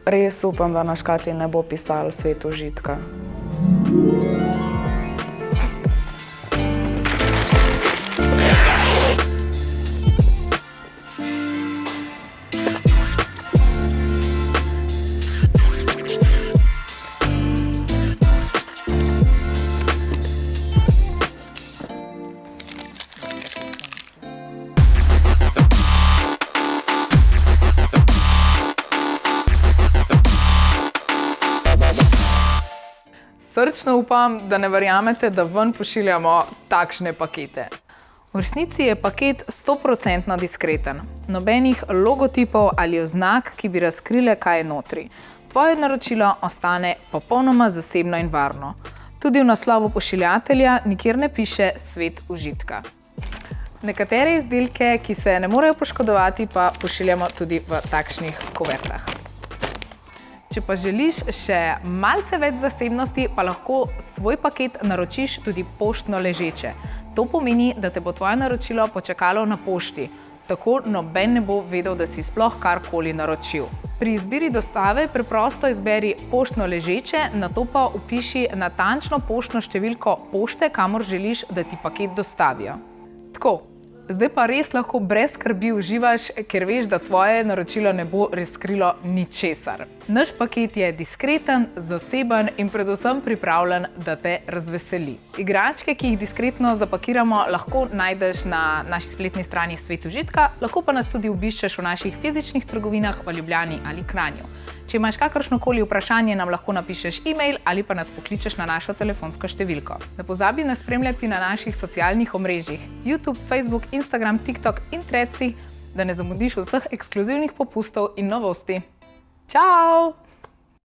Res upam, da na škatli ne bo pisalo Svet užitka. Srčno upam, da ne verjamete, da ven pošiljamo takšne pakete. V resnici je paket 100% diskreten. Nobenih logotipov ali oznak, ki bi razkrile, kaj je notri. Tvoje naročilo ostane popolnoma zasebno in varno. Tudi v naslovu pošiljatelja nikjer ne piše Svet užitka. Nekatere izdelke, ki se ne morejo poškodovati, pa pošiljamo tudi v takšnih kuvertah. Če pa želiš še malce več zasebnosti, pa lahko svoj paket naročiš tudi poštno ležeče. To pomeni, da te bo tvoje naročilo počakalo na pošti. Tako noben ne bo vedel, da si sploh karkoli naročil. Pri izbiri dostave preprosto izberi poštno ležeče, nato pa vpiši natančno poštno številko pošte, kamor želiš, da ti paket dostavijo. Tako. Zdaj pa res lahko brez skrbi uživaš, ker veš, da tvoje naročilo ne bo razkrilo ničesar. Naš paket je diskreten, zaseben in predvsem pripravljen, da te razveseli. Igračke, ki jih diskretno zapakiramo, lahko najdeš na naši spletni strani Svet užitka, lahko pa nas tudi obiščeš v naših fizičnih trgovinah v Ljubljani ali Kranju. Če imaš kakršnokoli vprašanje, nam lahko napišeš e-mail ali pa nas pokličeš na našo telefonsko številko. Ne pozabi nas spremljati na naših socialnih omrežjih YouTube, Facebook, Instagram, TikTok in Threads, da ne zamudiš vseh ekskluzivnih popustov in novosti. Čau!